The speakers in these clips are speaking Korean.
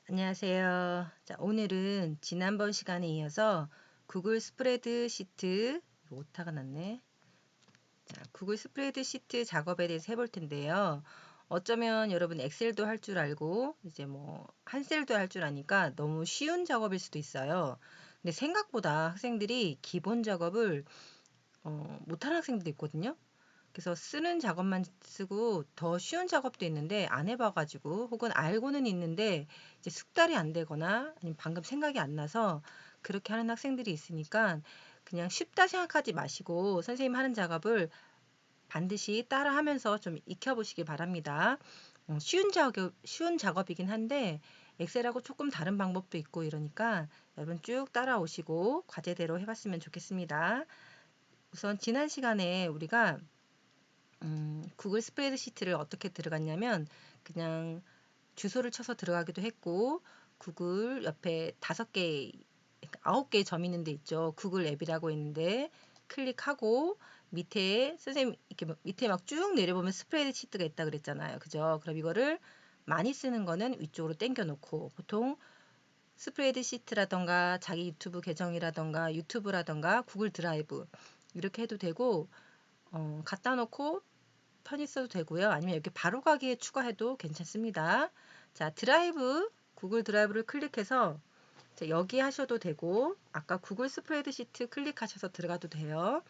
안녕하세요. 오늘은 지난번 시간에 이어서 구글 스프레드 시트, 이거 오타가 났네. 구글 스프레드 시트 작업에 대해서 해볼 텐데요. 어쩌면 여러분 엑셀도 할 줄 알고, 이제 뭐, 한셀도 할 줄 아니까 너무 쉬운 작업일 수도 있어요. 근데 생각보다 학생들이 기본 작업을 못하는 학생들도 있거든요. 그래서 쓰는 작업만 쓰고 더 쉬운 작업도 있는데 안 해봐가지고 혹은 알고는 있는데 이제 숙달이 안 되거나 아니면 방금 생각이 안 나서 그렇게 하는 학생들이 있으니까 그냥 쉽다 생각하지 마시고 선생님 하는 작업을 반드시 따라하면서 좀 익혀보시기 바랍니다. 쉬운 작업이긴 한데 엑셀하고 조금 다른 방법도 있고 이러니까 여러분 쭉 따라오시고 과제대로 해봤으면 좋겠습니다. 우선 지난 시간에 우리가 구글 스프레드시트를 어떻게 들어갔냐면 그냥 주소를 쳐서 들어가기도 했고 구글 옆에 5개, 9개의 점이 있는 데 있죠. 구글 앱이라고 있는데 클릭하고 밑에 선생님 이렇게 밑에 막 쭉 내려보면 스프레드시트가 있다 그랬잖아요. 그죠? 그럼 이거를 많이 쓰는 거는 위쪽으로 당겨 놓고 보통 스프레드시트라던가 자기 유튜브 계정이라던가 유튜브라던가 구글 드라이브 이렇게 해도 되고 갖다 놓고 편히 써도 되고요. 아니면 여기 바로 가기에 추가해도 괜찮습니다. 구글 드라이브를 클릭해서 여기 하셔도 되고 아까 구글 스프레드시트 클릭하셔서 들어가도 돼요.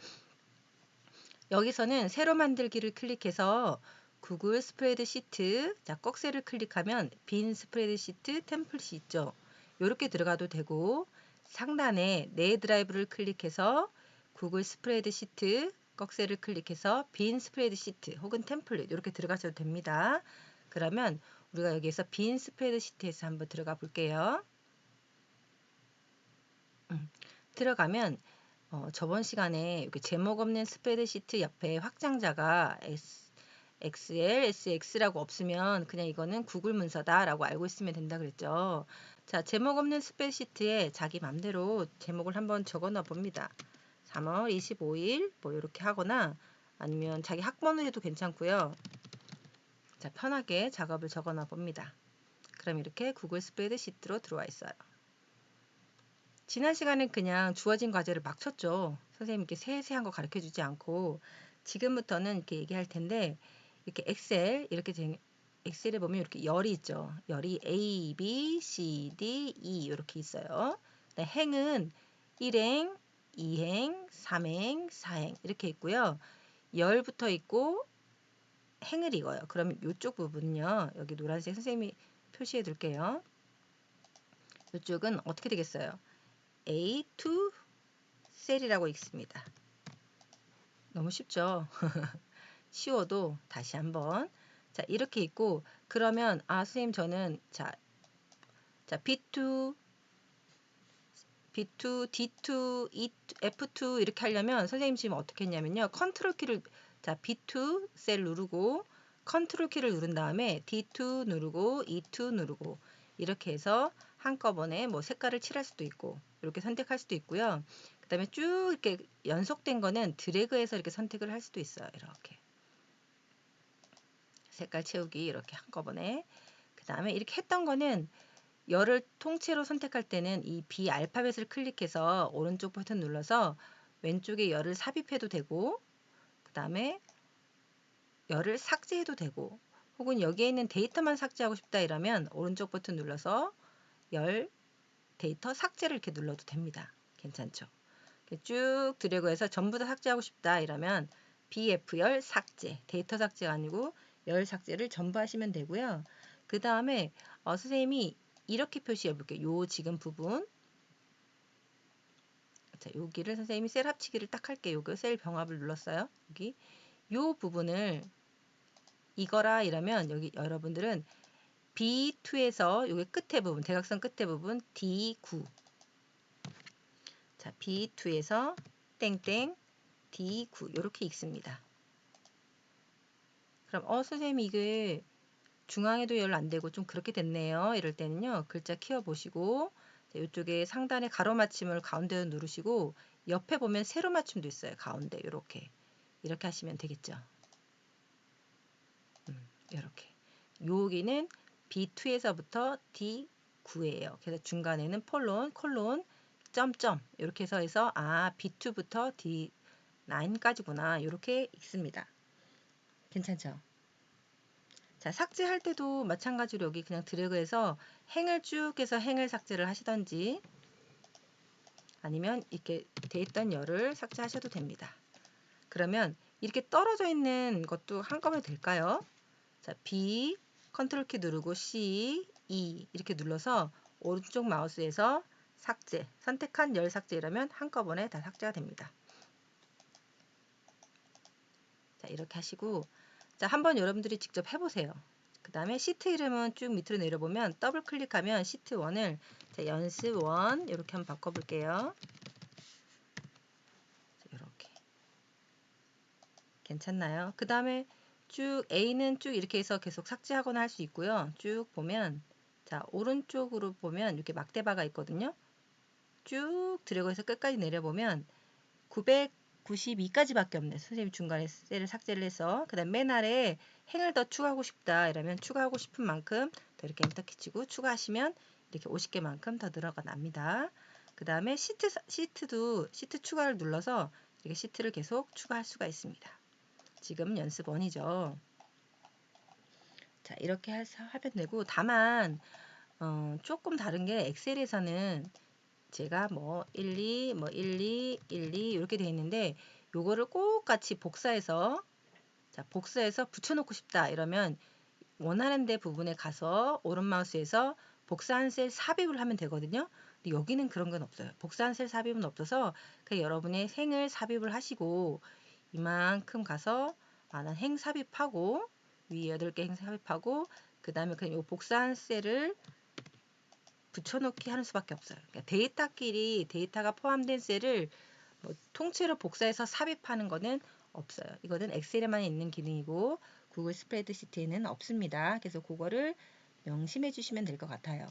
여기서는 새로 만들기를 클릭해서 구글 스프레드시트 꺽쇠를 클릭하면 빈 스프레드시트 템플릿이 있죠. 이렇게 들어가도 되고 상단에 내 드라이브를 클릭해서 구글 스프레드시트 꺽쇠를 클릭해서 빈 스프레드시트 혹은 템플릿 이렇게 들어가셔도 됩니다. 그러면 우리가 여기에서 빈 스프레드시트에서 한번 들어가 볼게요. 들어가면 저번 시간에 이렇게 제목 없는 스프레드시트 옆에 확장자가 XL, SX라고 없으면 그냥 이거는 구글 문서다라고 알고 있으면 된다 그랬죠. 제목 없는 스프레드시트에 자기 맘대로 제목을 한번 적어 넣어 봅니다. 3월 25일 뭐 이렇게 하거나 아니면 자기 학번을 해도 괜찮고요. 편하게 작업을 적어 넣어 봅니다. 그럼 이렇게 구글 스프레드시트로 들어와 있어요. 지난 시간엔 그냥 주어진 과제를 막 쳤죠. 선생님께 세세한 거 가르쳐 주지 않고 지금부터는 이렇게 얘기할 텐데 이렇게 엑셀에 보면 이렇게 열이 있죠. 열이 A, B, C, D, E 이렇게 있어요. 행은 1행, 2행, 3행, 4행 이렇게 있고요. 열 붙어 있고 행을 읽어요. 그러면 이쪽 부분은요. 여기 노란색 선생님이 표시해 둘게요. 이쪽은 어떻게 되겠어요? A2 셀이라고 읽습니다. 너무 쉽죠? 쉬워도 다시 한번 이렇게 있고 그러면 선생님 저는 B2, B2, D2, F2 이렇게 하려면 선생님 지금 어떻게 했냐면요. 컨트롤 키를 B2 셀 누르고 컨트롤 키를 누른 다음에 D2 누르고 E2 누르고 이렇게 해서 한꺼번에 뭐 색깔을 칠할 수도 있고 이렇게 선택할 수도 있고요. 그 다음에 쭉 이렇게 연속된 거는 드래그해서 이렇게 선택을 할 수도 있어요. 이렇게 색깔 채우기 이렇게 한꺼번에 그 다음에 이렇게 했던 거는 열을 통째로 선택할 때는 이 B 알파벳을 클릭해서 오른쪽 버튼 눌러서 왼쪽에 열을 삽입해도 되고 그 다음에 열을 삭제해도 되고 혹은 여기에 있는 데이터만 삭제하고 싶다 이러면 오른쪽 버튼 눌러서 열 데이터 삭제를 이렇게 눌러도 됩니다. 괜찮죠? 쭉 드래그해서 전부 다 삭제하고 싶다 이러면 BF열 삭제 데이터 삭제가 아니고 열 삭제를 전부 하시면 되고요. 그 다음에 선생님이 이렇게 표시해 볼게요. 요 지금 부분 여기를 선생님이 셀 합치기를 딱 할게요. 요거 셀 병합을 눌렀어요. 여기 요 부분을 이거라 이러면 여기 여러분들은 B2에서 요게 끝에 부분 대각선 끝에 부분 D9 B2에서 땡땡 D9 이렇게 읽습니다. 그럼 선생님 이게 중앙에도 열 안 되고 좀 그렇게 됐네요. 이럴 때는요. 글자 키워 보시고 이쪽에 상단에 가로 맞춤을 가운데로 누르시고 옆에 보면 세로 맞춤도 있어요. 가운데 이렇게 하시면 되겠죠. 이렇게 여기는 B2에서부터 D 9예요. 그래서 중간에는 콜론, 점점 이렇게 해서 B2부터 D9까지구나 이렇게 읽습니다. 괜찮죠? 자, 삭제할 때도 마찬가지로 여기 그냥 드래그해서 행을 쭉 해서 행을 삭제를 하시던지 아니면 이렇게 돼 있던 열을 삭제하셔도 됩니다. 그러면 이렇게 떨어져 있는 것도 한꺼번에 될까요? 자, B 컨트롤 키 누르고 C, E 이렇게 눌러서 오른쪽 마우스에서 삭제, 선택한 열 삭제 이러면 한꺼번에 다 삭제가 됩니다. 자, 이렇게 하시고 자, 한번 여러분들이 직접 해보세요. 그 다음에 시트 이름은 쭉 밑으로 내려보면 더블 클릭하면 시트 1을 자, 연습 1 이렇게 한번 바꿔볼게요. 이렇게 괜찮나요? 그 다음에 쭉 A는 쭉 이렇게 해서 계속 삭제하거나 할 수 있고요. 쭉 보면 자, 오른쪽으로 보면 이렇게 막대바가 있거든요. 쭉 드래그해서 끝까지 내려보면 992까지밖에 없네. 선생님 중간에 셀을 삭제를 해서 그 다음 맨 아래에 행을 더 추가하고 싶다 이러면 추가하고 싶은 만큼 더 이렇게 엔터키 치고 추가하시면 이렇게 50개만큼 더 늘어납니다. 그 다음에 시트 추가를 눌러서 이렇게 시트를 계속 추가할 수가 있습니다. 지금 연습 1이죠. 자, 이렇게 하면 되고 다만 조금 다른 게 엑셀에서는 제가 뭐 1, 2, 뭐 1, 2, 1, 2 이렇게 되어 있는데 요거를 꼭 같이 복사해서 붙여놓고 싶다 이러면 원하는 데 부분에 가서 오른 마우스에서 복사한 셀 삽입을 하면 되거든요. 근데 여기는 그런 건 없어요. 복사한 셀 삽입은 없어서 그냥 여러분의 생을 삽입을 하시고 이만큼 가서 난 행 삽입하고 위에 8개 행 삽입하고 그 다음에 그냥 요 복사한 셀을 붙여넣기 하는 수밖에 없어요. 그러니까 데이터끼리 데이터가 포함된 셀을 뭐 통째로 복사해서 삽입하는 거는 없어요. 이거는 엑셀에만 있는 기능이고 구글 스프레드시트에는 없습니다. 그래서 그거를 명심해 주시면 될 것 같아요.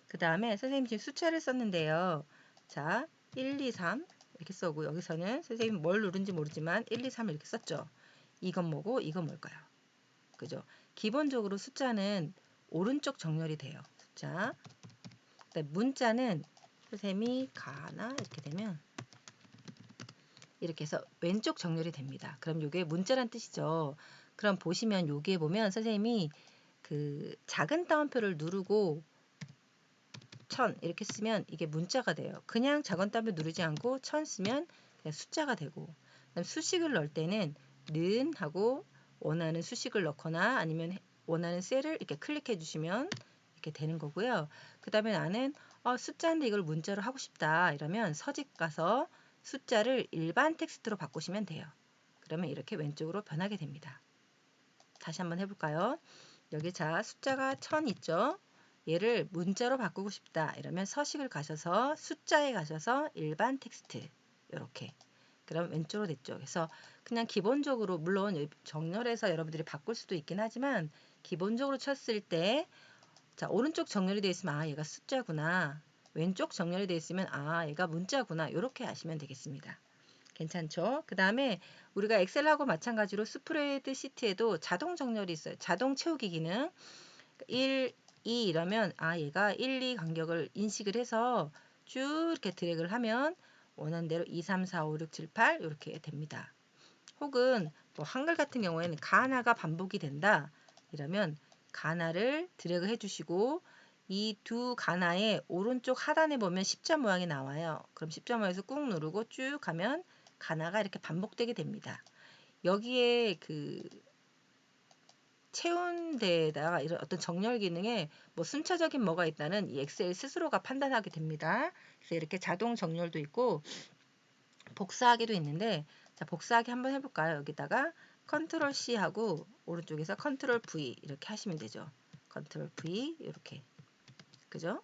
그 다음에 선생님 지금 숫자를 썼는데요. 자, 1, 2, 3 이렇게 써고 여기서는 선생님 뭘 누른지 모르지만 1, 2, 3을 이렇게 썼죠. 이건 뭐고 이건 뭘까요? 그죠? 기본적으로 숫자는 오른쪽 정렬이 돼요. 숫자. 문자는 선생님이 가나 이렇게 되면 이렇게 해서 왼쪽 정렬이 됩니다. 그럼 이게 문자란 뜻이죠. 그럼 보시면 여기에 보면 선생님이 그 작은 따옴표를 누르고 1000 이렇게 쓰면 이게 문자가 돼요. 그냥 작은 따옴표 누르지 않고 1000 쓰면 그냥 숫자가 되고 그다음 수식을 넣을 때는 는 하고 원하는 수식을 넣거나 아니면 원하는 셀을 이렇게 클릭해 주시면 이렇게 되는 거고요. 그 다음에 나는 숫자인데 이걸 문자로 하고 싶다 이러면 서식 가서 숫자를 일반 텍스트로 바꾸시면 돼요. 그러면 이렇게 왼쪽으로 변하게 됩니다. 다시 한번 해볼까요? 여기 자 숫자가 1000 있죠? 얘를 문자로 바꾸고 싶다 이러면 서식을 가셔서 숫자에 가셔서 일반 텍스트 이렇게 그럼 왼쪽으로 됐죠. 그래서 그냥 기본적으로 물론 정렬해서 여러분들이 바꿀 수도 있긴 하지만 기본적으로 쳤을 때 자, 오른쪽 정렬이 되어 있으면 얘가 숫자구나. 왼쪽 정렬이 되어 있으면 얘가 문자구나. 이렇게 아시면 되겠습니다. 괜찮죠? 그 다음에 우리가 엑셀하고 마찬가지로 스프레드 시트에도 자동 정렬이 있어요. 자동 채우기 기능. 1, 2 이러면 얘가 1, 2 간격을 인식을 해서 쭉 이렇게 드래그를 하면 원하는 대로 2, 3, 4, 5, 6, 7, 8 이렇게 됩니다. 혹은 뭐 한글 같은 경우에는 가나가 반복이 된다. 이러면 가나를 드래그 해주시고 이 두 가나의 오른쪽 하단에 보면 십자 모양이 나와요. 그럼 십자 모양에서 꾹 누르고 쭉 가면 가나가 이렇게 반복되게 됩니다. 여기에 그 채운 데에다가 이런 어떤 정렬 기능에 뭐 순차적인 뭐가 있다는 이 엑셀 스스로가 판단하게 됩니다. 그래서 이렇게 자동 정렬도 있고 복사하기도 있는데 자, 복사하기 한번 해볼까요? 여기다가 컨트롤 C 하고 오른쪽에서 컨트롤 V 이렇게 하시면 되죠. 컨트롤 V 이렇게 그죠?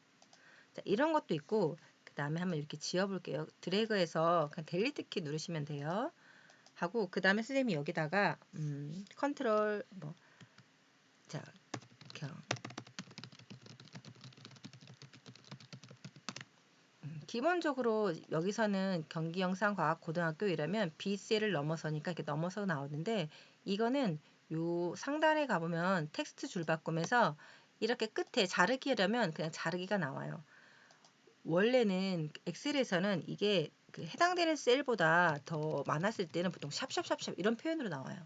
자, 이런 것도 있고 그 다음에 한번 이렇게 지워볼게요. 드래그해서 그냥 델리트 키 누르시면 돼요. 하고 그 다음에 선생님이 여기다가 컨트롤 자 기본적으로 여기서는 경기영상과학고등학교 이라면 B셀을 넘어서니까 이렇게 넘어서 나오는데 이거는 요 상단에 가보면 텍스트 줄바꿈에서 이렇게 끝에 자르기 하려면 그냥 자르기가 나와요. 원래는 엑셀에서는 이게 그 해당되는 셀보다 더 많았을 때는 보통 샵샵샵샵 이런 표현으로 나와요.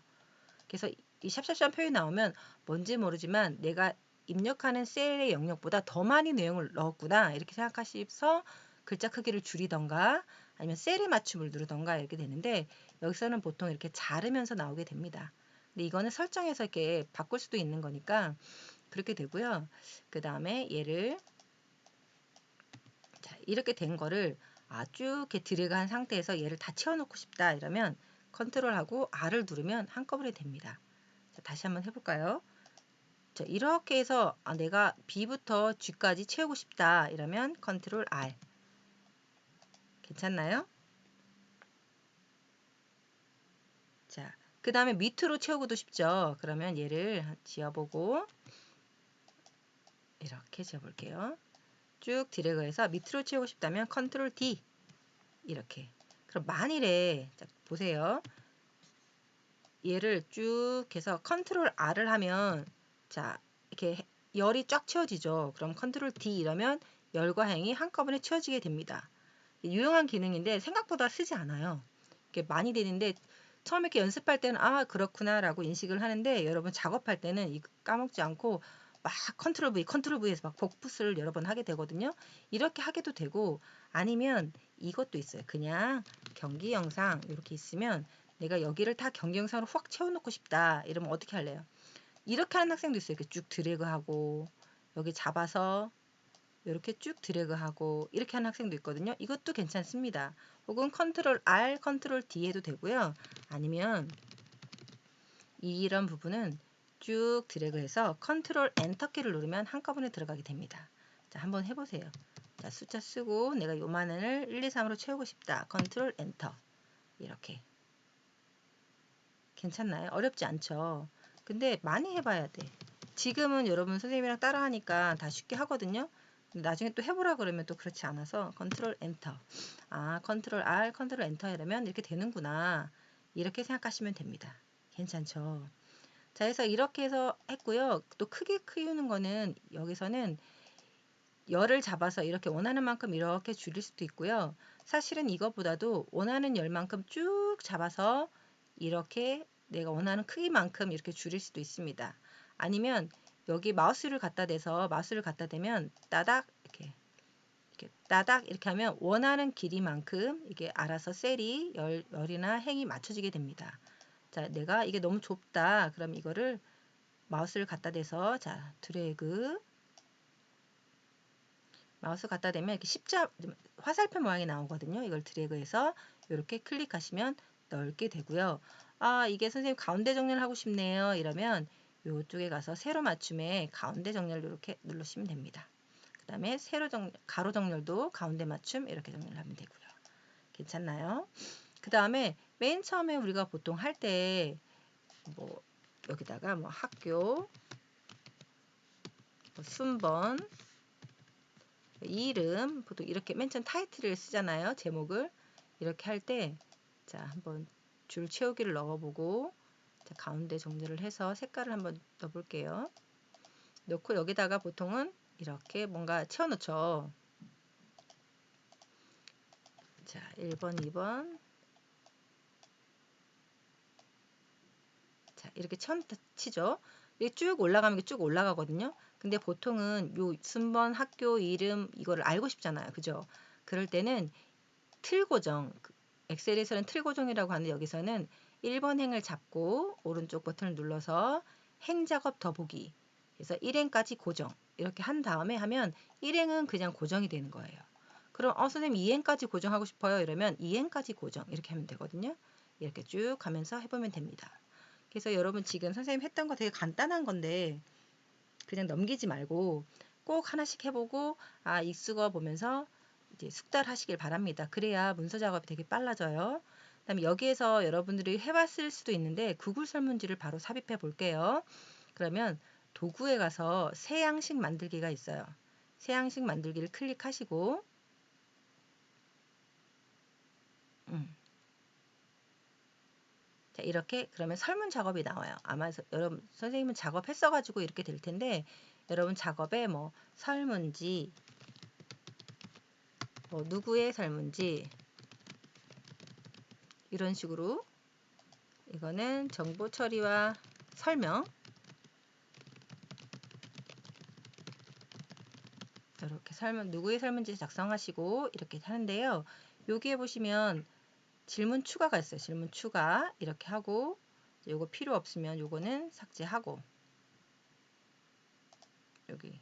그래서 이 샵샵샵 표현이 나오면 뭔지 모르지만 내가 입력하는 셀의 영역보다 더 많이 내용을 넣었구나 이렇게 생각하셔서 글자 크기를 줄이던가 아니면 셀의 맞춤을 누르던가 이렇게 되는데 여기서는 보통 이렇게 자르면서 나오게 됩니다. 근데 이거는 설정해서 이렇게 바꿀 수도 있는 거니까 그렇게 되고요. 그 다음에 얘를 자, 이렇게 된 거를 쭉 이렇게 드래그한 상태에서 얘를 다 채워놓고 싶다 이러면 컨트롤하고 R을 누르면 한꺼번에 됩니다. 자, 다시 한번 해볼까요? 자, 이렇게 해서 내가 B부터 G까지 채우고 싶다 이러면 컨트롤 R. 괜찮나요? 자, 그 다음에 밑으로 채우고도 싶죠. 그러면 얘를 지어보고 이렇게 지어볼게요. 쭉 드래그해서 밑으로 채우고 싶다면 컨트롤 D 이렇게. 그럼 만일에 자, 보세요. 얘를 쭉 해서 컨트롤 R을 하면 자 이렇게 열이 쫙 채워지죠. 그럼 컨트롤 D 이러면 열과 행이 한꺼번에 채워지게 됩니다. 유용한 기능인데 생각보다 쓰지 않아요. 이게 많이 되는데 처음에 이렇게 연습할 때는 그렇구나 라고 인식을 하는데 여러분 작업할 때는 이거 까먹지 않고 막 컨트롤 V에서 막 복붙을 여러 번 하게 되거든요. 이렇게 하게도 되고 아니면 이것도 있어요. 그냥 경기 영상 이렇게 있으면 내가 여기를 다 경기 영상으로 확 채워놓고 싶다 이러면 어떻게 할래요? 이렇게 하는 학생도 있어요. 이렇게 쭉 드래그하고 여기 잡아서 이렇게 쭉 드래그하고 이렇게 하는 학생도 있거든요. 이것도 괜찮습니다. 혹은 컨트롤 R, 컨트롤 D 해도 되고요. 아니면 이런 부분은 쭉 드래그해서 컨트롤 엔터 키를 누르면 한꺼번에 들어가게 됩니다. 자, 한번 해보세요. 자, 숫자 쓰고 내가 요만을 1, 2, 3으로 채우고 싶다. 컨트롤 엔터 이렇게. 괜찮나요? 어렵지 않죠? 근데 많이 해봐야 돼. 지금은 여러분 선생님이랑 따라하니까 다 쉽게 하거든요. 나중에 또 해보라 그러면 또 그렇지 않아서 컨트롤 엔터. 컨트롤 R, 컨트롤 엔터 이러면 이렇게 되는구나. 이렇게 생각하시면 됩니다. 괜찮죠? 자, 그래서 이렇게 해서 했고요. 또 크게 키우는 거는 여기서는 열을 잡아서 이렇게 원하는 만큼 이렇게 줄일 수도 있고요. 사실은 이것보다도 원하는 열만큼 쭉 잡아서 이렇게 내가 원하는 크기만큼 이렇게 줄일 수도 있습니다. 아니면 여기 마우스를 갖다 대서 마우스를 갖다 대면 따닥 이렇게 따닥 이렇게 하면 원하는 길이만큼 이게 알아서 셀이 열이나 행이 맞춰지게 됩니다. 자, 내가 이게 너무 좁다. 그럼 이거를 마우스를 갖다 대서 자, 드래그 마우스 갖다 대면 이렇게 화살표 모양이 나오거든요. 이걸 드래그해서 이렇게 클릭하시면 넓게 되고요. 이게 선생님 가운데 정렬 하고 싶네요. 이러면 이쪽에 가서 세로 맞춤에 가운데 정렬 이렇게 누르시면 됩니다. 그 다음에 가로 정렬도 가운데 맞춤 이렇게 정렬하면 되고요. 괜찮나요? 그 다음에 맨 처음에 우리가 보통 할 때 뭐 여기다가 뭐 학교 순번 이름 보통 이렇게 맨 처음 타이틀을 쓰잖아요. 제목을 이렇게 할 때 자 한번 줄 채우기를 넣어보고 자, 가운데 정렬을 해서 색깔을 한번 넣어볼게요. 넣고 여기다가 보통은 이렇게 뭔가 채워놓죠. 자 1번 2번 자 이렇게 치죠. 이게 쭉 올라가면 쭉 올라가거든요. 근데 보통은 요 순번 학교 이름 이거를 알고 싶잖아요. 그죠? 그럴 때는 틀 고정 엑셀에서는 틀 고정이라고 하는데 여기서는 1번 행을 잡고 오른쪽 버튼을 눌러서 행 작업 더보기 그래서 1행까지 고정 이렇게 한 다음에 하면 1행은 그냥 고정이 되는 거예요. 그럼 선생님 2행까지 고정하고 싶어요. 이러면 2행까지 고정 이렇게 하면 되거든요. 이렇게 쭉 가면서 해보면 됩니다. 그래서 여러분 지금 선생님 했던 거 되게 간단한 건데 그냥 넘기지 말고 꼭 하나씩 해보고 익숙어 보면서 이제 숙달하시길 바랍니다. 그래야 문서 작업이 되게 빨라져요. 그다음에 여기에서 여러분들이 해봤을 수도 있는데 구글 설문지를 바로 삽입해 볼게요. 그러면 도구에 가서 새 양식 만들기가 있어요. 새 양식 만들기를 클릭하시고 자, 이렇게 그러면 설문 작업이 나와요. 아마 여러분 선생님은 작업했어가지고 이렇게 될 텐데 여러분 작업에 뭐 설문지, 뭐 누구의 설문지 이런 식으로 이거는 정보 처리와 설명 이렇게 누구의 설문지 작성하시고 이렇게 하는데요. 여기에 보시면 질문 추가가 있어요. 질문 추가 이렇게 하고 요거 필요 없으면 요거는 삭제하고 여기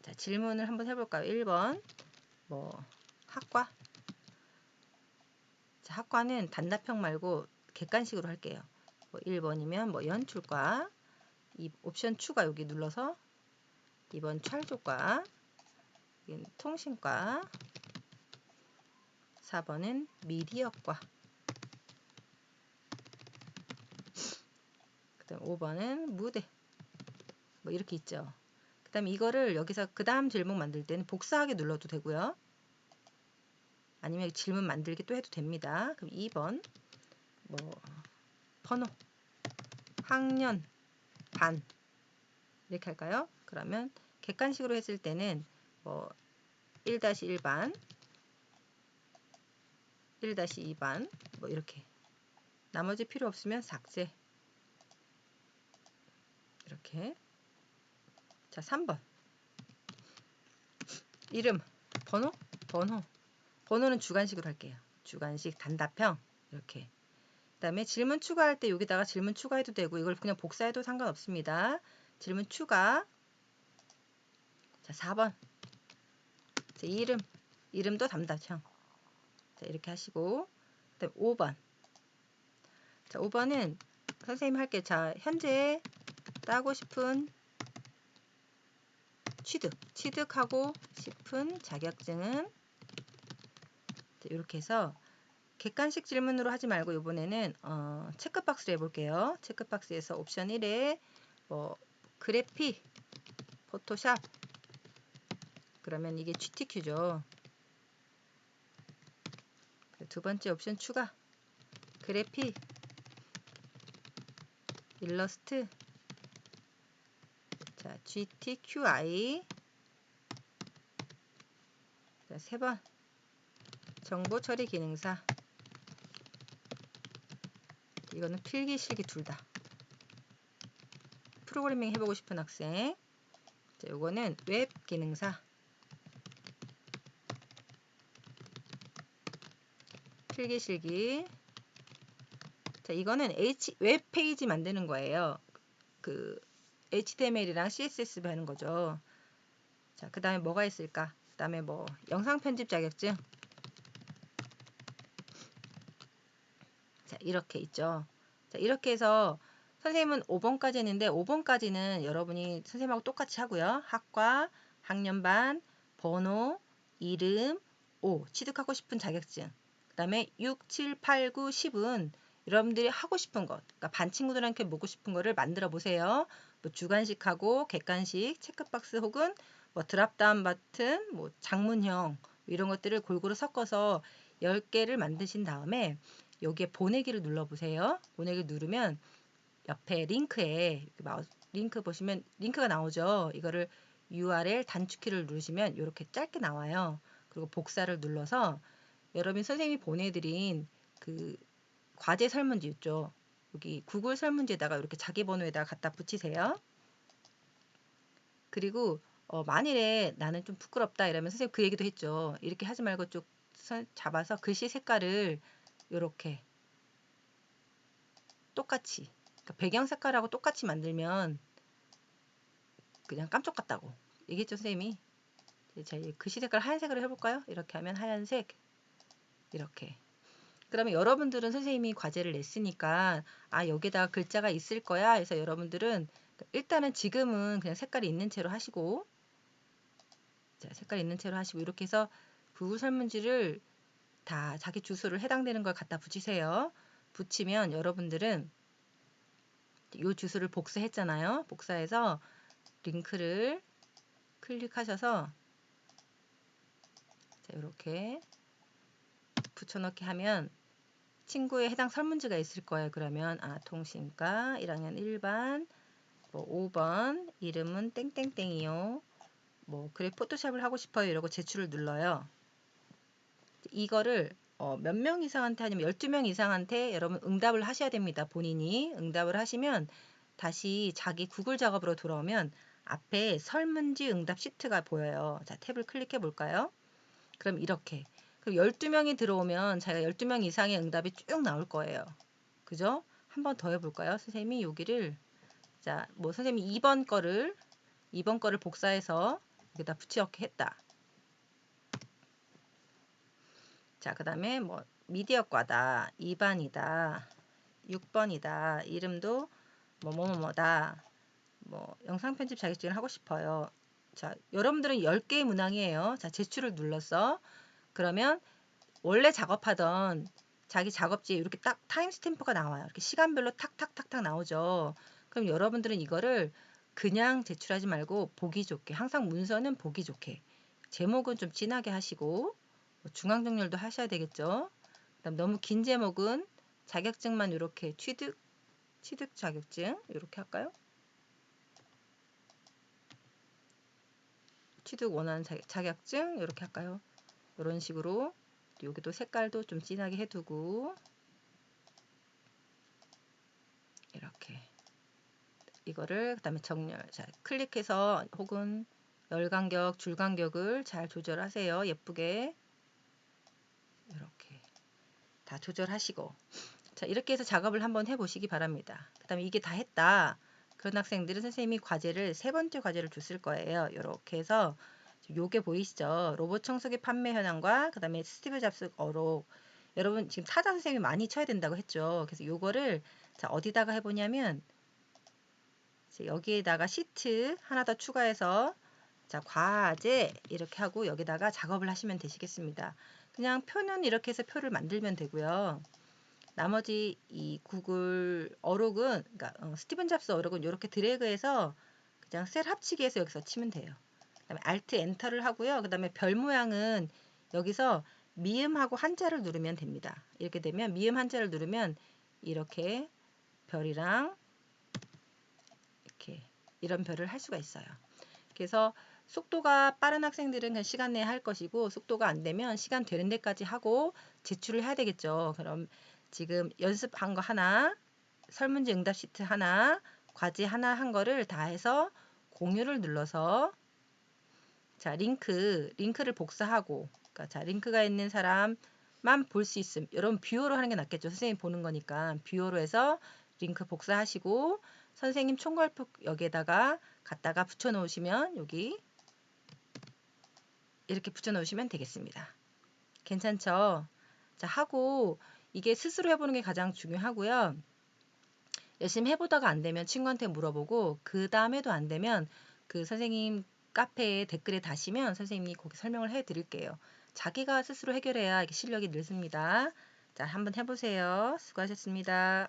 자 질문을 한번 해볼까요? 1번 뭐 학과 자, 학과는 단답형 말고 객관식으로 할게요. 뭐 1번이면 뭐 연출과 이 옵션 추가 여기 눌러서 2번 철조과 통신과 4번은 미디어과 그 다음 5번은 무대 뭐 이렇게 있죠. 그 다음에 이거를 여기서 그 다음 질문 만들 때는 복사하기 눌러도 되고요. 아니면 질문 만들기 또 해도 됩니다. 그럼 2번 뭐 번호 학년 반 이렇게 할까요? 그러면 객관식으로 했을 때는 뭐 1-1반 1-2반 뭐 이렇게 나머지 필요 없으면 삭제 이렇게 자 3번 이름 번호는 주관식으로 할게요. 주관식 단답형 이렇게 그 다음에 질문 추가할 때 여기다가 질문 추가해도 되고 이걸 그냥 복사해도 상관없습니다. 질문 추가 자 4번 자, 이름도 단답형 자 이렇게 하시고 그다음 5번 자 5번은 선생님 할게요. 자 현재 따고 싶은 취득하고 싶은 자격증은 이렇게 해서 객관식 질문으로 하지 말고 이번에는 체크박스를 해볼게요. 체크박스에서 옵션 1에 뭐 그래픽, 포토샵 그러면 이게 GTQ죠. 두 번째 옵션 추가 그래픽, 일러스트 자 GTQI 자, 3번 정보 처리 기능사 이거는 필기 실기 둘 다 프로그래밍 해보고 싶은 학생 자, 요거는 웹 기능사 필기 실기 자 이거는 웹 페이지 만드는 거예요. 그 HTML이랑 CSS 하는 거죠. 자, 그 다음에 뭐가 있을까? 그 다음에 뭐 영상 편집 자격증 자 이렇게 있죠. 자 이렇게 해서 선생님은 5번까지 했는데 5번까지는 여러분이 선생님하고 똑같이 하고요. 학과, 학년반, 번호, 이름, 취득하고 싶은 자격증 그 다음에 6, 7, 8, 9, 10은 여러분들이 하고 싶은 것 그러니까 반 친구들한테 묻고 싶은 거를 만들어 보세요. 뭐 주관식하고 객관식 체크박스 혹은 뭐 드랍다운 버튼 뭐 장문형 이런 것들을 골고루 섞어서 10개를 만드신 다음에 여기에 보내기를 눌러보세요. 보내기 누르면 옆에 링크에 마우스 링크 보시면 링크가 나오죠. 이거를 URL 단축키를 누르시면 이렇게 짧게 나와요. 그리고 복사를 눌러서 여러분 선생님이 보내드린 그 과제 설문지 있죠. 여기 구글 설문지에다가 이렇게 자기 번호에다가 갖다 붙이세요. 그리고 만일에 나는 좀 부끄럽다 이러면 선생님 그 얘기도 했죠. 이렇게 하지 말고 쭉 잡아서 글씨 색깔을 이렇게 똑같이 그러니까 배경 색깔하고 똑같이 만들면 그냥 깜짝 같다고 얘기했죠 선생님이. 자 글씨 색깔 하얀색으로 해볼까요? 이렇게 하면 하얀색 이렇게 그러면 여러분들은 선생님이 과제를 냈으니까 여기다가 글자가 있을 거야 해서 여러분들은 일단은 지금은 그냥 색깔이 있는 채로 하시고 자 색깔 있는 채로 하시고 이렇게 해서 구글 설문지를 다 자기 주소를 해당되는 걸 갖다 붙이세요. 붙이면 여러분들은 이 주소를 복사했잖아요. 복사해서 링크를 클릭하셔서 자, 이렇게 붙여넣기 하면 친구의 해당 설문지가 있을 거예요. 그러면 통신과 1학년 1반 뭐 5번 이름은 땡땡땡이요. 뭐 그래 포토샵을 하고 싶어요. 이러고 제출을 눌러요. 이거를 몇 명 이상한테 아니면 12명 이상한테 여러분 응답을 하셔야 됩니다. 본인이 응답을 하시면 다시 자기 구글 작업으로 돌아오면 앞에 설문지 응답 시트가 보여요. 자, 탭을 클릭해 볼까요? 그럼 이렇게. 그럼 12명이 들어오면 자기가 12명 이상의 응답이 쭉 나올 거예요. 그죠? 한 번 더 해볼까요? 선생님이 여기를 자, 뭐 선생님이 2번 거를 복사해서 여기다 붙여넣기 했다. 자, 그 다음에 뭐 미디어과다, 2반이다, 6번이다, 이름도 뭐뭐뭐다, 뭐 영상 편집 자격증을 하고 싶어요. 자, 여러분들은 10개의 문항이에요. 자, 제출을 눌렀어. 그러면 원래 작업하던 자기 작업지에 이렇게 딱 타임 스탬프가 나와요. 이렇게 시간별로 탁탁탁탁 나오죠. 그럼 여러분들은 이거를 그냥 제출하지 말고 보기 좋게, 항상 문서는 보기 좋게, 제목은 좀 진하게 하시고 중앙 정렬도 하셔야 되겠죠. 그다음 너무 긴 제목은 자격증만 이렇게 취득 자격증 이렇게 할까요? 취득 원하는 자격증 이렇게 할까요? 이런 식으로 여기도 색깔도 좀 진하게 해두고 이렇게 이거를 그다음에 정렬 자 클릭해서 혹은 열 간격 줄 간격을 잘 조절하세요. 예쁘게 이렇게 다 조절하시고 자 이렇게 해서 작업을 한번 해보시기 바랍니다. 그 다음에 이게 다 했다. 그런 학생들은 선생님이 과제를 세 번째 과제를 줬을 거예요. 이렇게 해서 요게 보이시죠? 로봇 청소기 판매 현황과 그 다음에 스티브 잡스 어록 여러분 지금 타자 선생님이 많이 쳐야 된다고 했죠. 그래서 요거를 자 어디다가 해보냐면 여기에다가 시트 하나 더 추가해서 자 과제 이렇게 하고 여기다가 작업을 하시면 되시겠습니다. 그냥 표는 이렇게 해서 표를 만들면 되고요. 나머지 이 구글 어록은 그러니까 스티븐 잡스 어록은 이렇게 드래그해서 그냥 셀 합치기 해서 여기서 치면 돼요. 그다음에 Alt 엔터를 하고요. 그다음에 별 모양은 여기서 미음하고 한자를 누르면 됩니다. 이렇게 되면 미음 한자를 누르면 이렇게 별이랑 이렇게 이런 별을 할 수가 있어요. 그래서 속도가 빠른 학생들은 그냥 시간 내에 할 것이고 속도가 안 되면 시간 되는 데까지 하고 제출을 해야 되겠죠. 그럼 지금 연습한 거 하나, 설문지 응답 시트 하나, 과제 하나 한 거를 다 해서 공유를 눌러서 자 링크를 복사하고 그러니까 자 링크가 있는 사람만 볼 수 있음. 여러분 뷰어로 하는 게 낫겠죠. 선생님 보는 거니까 뷰어로 해서 링크 복사하시고 선생님 총괄표 여기에다가 갖다가 붙여 놓으시면 여기 이렇게 붙여 놓으시면 되겠습니다. 괜찮죠? 자 하고 이게 스스로 해보는 게 가장 중요하고요. 열심히 해보다가 안 되면 친구한테 물어보고 그 다음에도 안 되면 그 선생님 카페에 댓글에 다시면 선생님이 거기 설명을 해드릴게요. 자기가 스스로 해결해야 실력이 늘습니다. 자, 한번 해보세요. 수고하셨습니다.